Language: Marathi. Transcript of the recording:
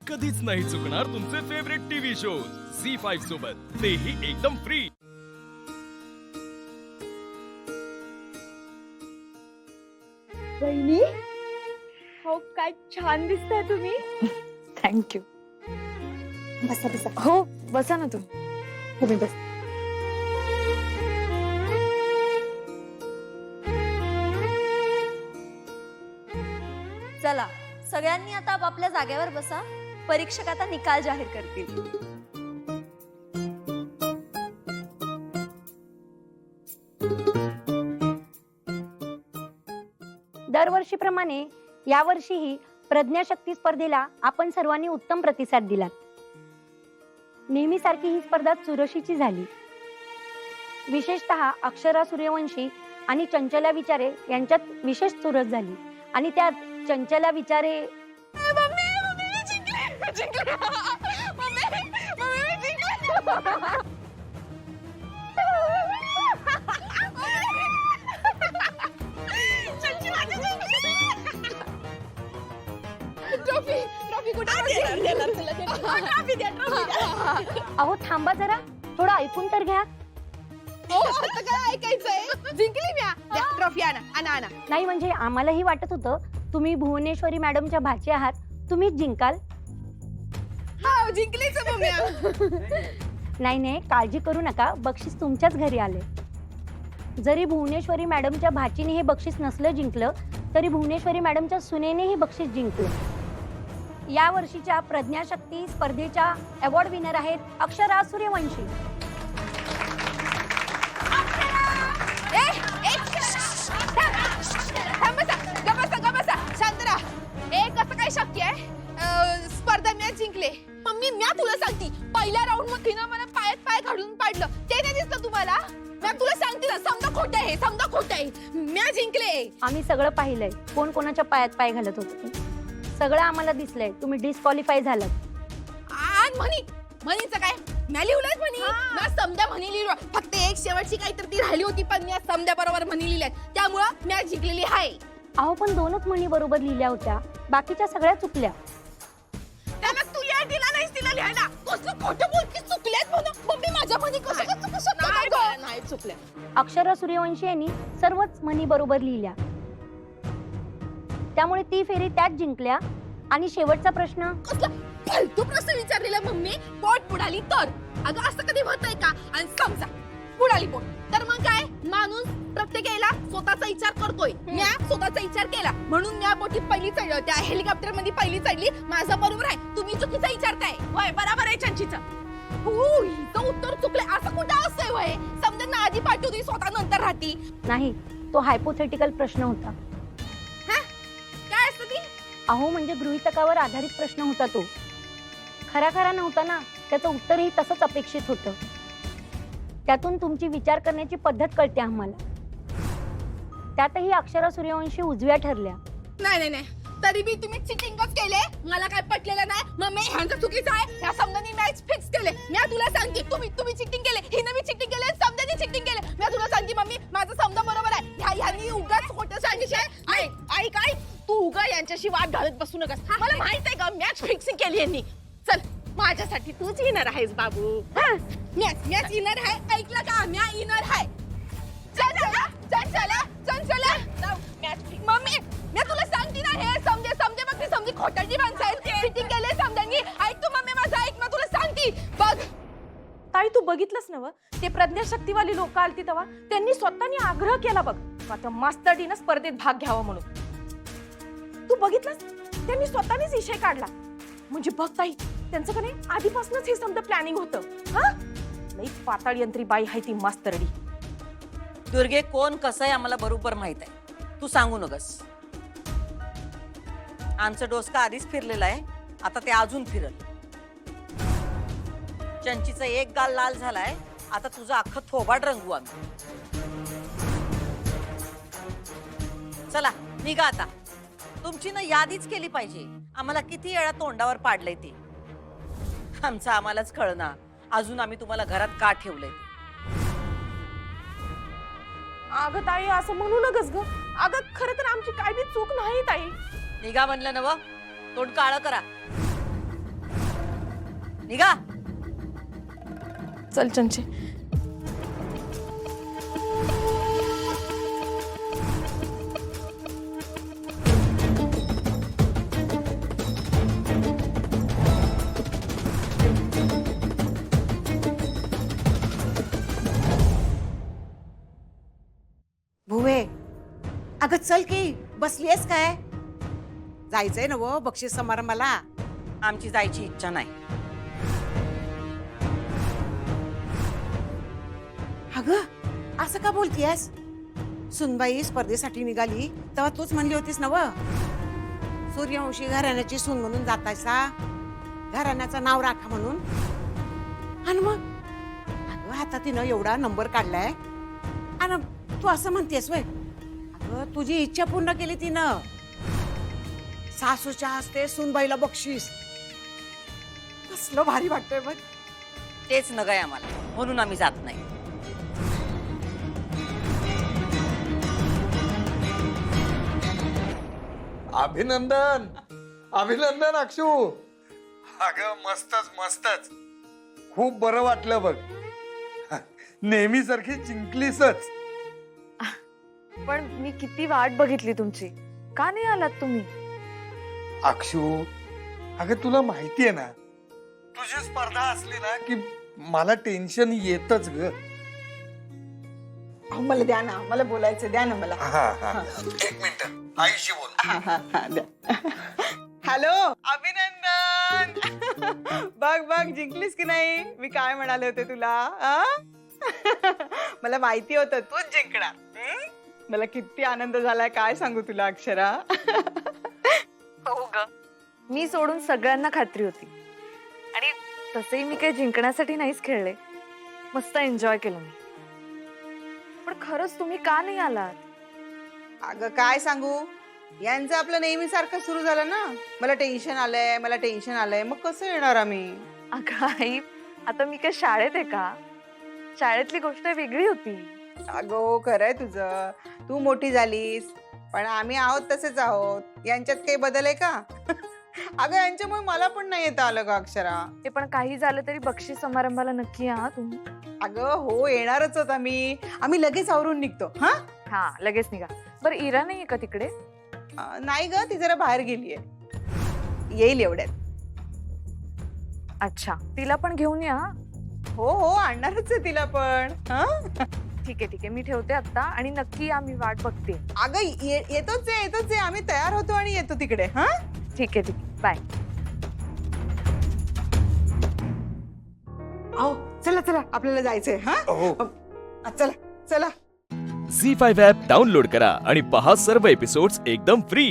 कधीच नाही चुकणार तुमचे फेवरेट टीव्ही शोज झी5 सोबत, तेही एकदम फ्री। वहिनी, हो काय छान दिसताय तुम्ही। थँक्यू। बसा बसा। हो बसा ना तुम्ही बस। चला सगळ्यांनी आता आपापल्या जागेवर बसा, परीक्षक आता निकाल जाहीर करतील। दरवर्षीप्रमाणे यावर्षीही प्रज्ञाशक्ती स्पर्धेला आपण सर्वांनी उत्तम प्रतिसाद दिला। नेहमीसारखी ही स्पर्धा चुरशीची झाली। विशेषतः अक्षरा सूर्यवंशी आणि चंचला विचारे यांच्यात विशेष चुरस झाली आणि त्यात चंचला विचारे अहो थांबा जरा, थोडं ऐकून तर घ्या। जिंकली म्या। ट्रॉफी आणा आणा आणा। नाही म्हणजे आम्हालाही वाटत होतं तुम्ही भुवनेश्वरी मॅडमच्या भाची आहात, तुम्हीच जिंकाल। हो जिंकलीच मम्मी। नाही नाही काळजी करू नका, बक्षीस तुमच्याच घरी आले। जरी भुवनेश्वरी मॅडमच्या भाचीने हे बक्षीस नसलं जिंकलं तरी भुवनेश्वरी मॅडमच्या सुनेने हे बक्षीस जिंकलं। या वर्षीच्या प्रज्ञाशक्ती स्पर्धेच्या अवॉर्ड विनर आहेत अक्षरा सूर्यवंशी। शांत राहा। कसं काय शक्य आहे? स्पर्धा मी जिंकले। मम्मी म्या तुला सांगते, पहिल्या राऊंड मध्ये ना मला पायात पाय घालून पाडलं, ते नाही दिसलं तुम्हाला? म्या तुला सांगते ना, समजा खोटं आहे, समजा खोटं आहे, म्या जिंकले। आम्ही सगळं पाहिलंय, कोण कोणाच्या पायात पाय घालत होते सगळं आम्हाला दिसलंय। तुम्ही डिस्क्वालिफाय झालात। आणि म्हणीचं काय? म्या लिहिलंच म्हणी, म्या समजा म्हणी लिहिलं, फक्त एक शेवटची काहीतरी ती राहिली होती, पण म्या समजा बरोबर म्हणी लिहिल्यात, त्यामुळं म्या जिंकलेली आहे। अहो पण 2च म्हणी बरोबर लिहिल्या होत्या, बाकीच्या सगळ्या चुकल्या। त्याला तू या दिला नाहीस तिला लिहायला, कसं खोटं बोलती, चुकल्यात म्हणून। मम्मी माझ्या म्हणी कसं चुकू शकतात? नाही चुकल्या। अक्षरा सूर्यवंशी यांनी सर्वच म्हणी बरोबर लिहिल्या, त्यामुळे ती फेरी त्याच जिंकल्या। आणि शेवटचा प्रश्न कसला फालतू प्रश्न विचारलेला मम्मी, पोट पुढाली तर? अगं असं कधी होतंय का? आणि समजा पुढाली पोट तर मग काय? माणूस प्रत्येकाला स्वतःचा विचार करतोय, म्या स्वतःचा विचार केला म्हणून म्या बोटीत पहिली चढलो, त्या हेलिकॉप्टर मध्ये पहिली चढली, माझा बरोबर आहे, तुम्ही चुकीचा विचारताय। वय बरोबर आहे चंचीचा। हिचं उत्तर चुकलंय असं कुठं असतंय? वय समजा ना आधी पाठवली, स्वतः नंतर राहती। नाही, तो हायपोथेटिकल प्रश्न होता। काय असतं ती? अहो म्हणजे गृहीतकावर आधारित प्रश्न होता तो, खरा नव्हता ना, त्याचं उत्तरही तसंच अपेक्षित होतं। त्यातून तुमची विचार करण्याची पद्धत कळते आम्हाला। त्यातही अक्षरा सूर्यवंशी उजव्या ठरल्या। नाही तरी बी तुम्ही चिटिंगच केले, मला काय पटलेलं नाही। मम्मी ह्यांचं चुकीचं आहे, ह्या समजांनी मॅच फिक्स केले। मी तुला सांगते, तुम्ही चिटिंग केले, हिनं मी चिटिंग केले, समजांनी चिटिंग केले। मी तुला सांगते मम्मी, माझं समजा बरोबर आहे, ह्यांनी उगाच खोटं सांगितलंय। ऐक तू उगा यांच्याशी वाद घालत बसू नका, मला माहित आहे का मॅच फिक्सिंग केली यांनी। चल माझ्यासाठी तूच येणार आहेस बाबू। मॅच येणार आहे, ऐकलं का? म्या येणार आहे। चला मम्मी मी तुला सांगते ना, हे समजे खोटाची माणसं आहेत, चिटिंग केले समजांनी। ऐक तू मम्मी माझं, ऐक ना तुला सांगते बघ। ताई तू बघितलंस ना ते प्रज्ञाशक्तीवाली लोक आलती तेव्हा त्यांनी स्वतःनी आग्रह केला बघ, आता मास्तरडीनं स्पर्धेत भाग घ्यावा म्हणून। तू बघितलंस, त्यांनी स्वतःनीच विषय काढला। म्हणजे बघ ताई, त्यांचं का नाही आधीपासूनच हे समजा प्लॅनिंग होतं। हा लई पाताळ यंत्री बाई आहे ती मास्तरडी। दुर्गे कोण कसं आहे आम्हाला बरोबर माहित आहे, तू सांगू नकस। आमचं डोसका आधीच फिरलेला आहे, आता ते अजून फिरल। चंचीचा एक गाल लाल झालाय, आता तुझं अख्खं थोबाड रंगवू आम्ही। चला निघा आता, तुमची ना यादीच केली पाहिजे, आम्हाला किती वेळा तोंडावर पाडलंय ते। आमचं आम्हालाच कळना अजून आम्ही तुम्हाला घरात का ठेवलंय। अगं ताई असं म्हणू नकस ग, अगं खरं तर आमची काय बी चूक नाही ताई। निघा म्हणलं नव, तोंड काळं करा। निघा. चल चंचे. भुवे, अगं चल की बसलीयस काय? जायचंय ना वो बक्षीस समारंभाला. आमची जायची इच्छा नाही. अगं असं का बोलतीयस? सुनबाई स्पर्धेसाठी निघाली तेव्हा तूच म्हणली होतीस ना व सूर्यवंशी घराण्याची सून म्हणून जातायसा, घराण्याचं नाव राखा म्हणून. आणि मग अगं आता तिनं एवढा नंबर काढलाय आणि तू असं म्हणतेस वय? अगं तुझी इच्छा पूर्ण केली तिनं. सासूच्या हस्ते सुनबाईला बक्षीस. कसलं भारी वाटतंय बघ. तेच नगाय आम्हाला, म्हणून आम्ही जात नाही. अभिनंदन अभिनंदन अक्षू. अगं मस्तच मस्तच, खूप बरं वाटलं बघ. नेहमीसारखी जिंकलीसच. पण मी किती वाट बघितली तुमची. का नाही आलात तुम्ही? अक्षू अगं तुला माहितीये ना, तुझी स्पर्धा असली ना की मला टेन्शन येतच ग. मला द्या ना, मला बोलायचं द्या ना मला. हा हा एक मिनिट आईशी बोल. हॅलो अभिनंदन. बघ बघ जिंकलीस की नाही. मी काय म्हणाले होते तुला आ? मला माहिती होतं तूच जिंकणार. मला किती आनंद झालाय काय सांगू तुला अक्षरा. हो ग, मी सोडून सगळ्यांना खात्री होती. आणि तसंही मी काही जिंकण्यासाठी नाहीच खेळले, मस्त एन्जॉय केलं मी. पण खरंच तुम्ही का नाही आलात? अगं काय सांगू, यांचं आपलं नेहमी सारखं सुरू झालं ना. मला टेन्शन आलंय, मला टेन्शन आलंय. मग कसं येणार आम्ही? अगं आई, आता मी काय शाळेत आहे का? शाळेतली गोष्ट वेगळी होती. अगं हो खरंय तुझं, तू मोठी झालीस. पण आम्ही आहोत तसेच आहोत. यांच्यात काही बदल आहे का? अगं यांच्यामुळे मला पण नाही येता आलं का अक्षरा. ते पण काही झालं तरी बक्षीस समारंभाला नक्की या तुम्ही. अगं हो येणारच होत आम्ही लगेच आवरून निघतो. हा हा लगेच निघा. बरं इरा नाहीये का तिकडे? नाही ग, ती जरा बाहेर गेलीये, येईल एवढ्यात. अच्छा, तिला पण घेऊन या. हो हो आणणारच आहे तिला पण. ठीक आहे मी ठेवते आता आणि नक्की या, मी वाट बघते. अगं येतोच आहे आम्ही तयार होतो आणि येतो तिकडे. हा ठीक आहे बाय. आओ चला चला आपल्याला जायचंय. हा हो. चला चला. झी5 ॲप डाउनलोड करा आणि पहा सर्व एपिसोड्स एकदम फ्री.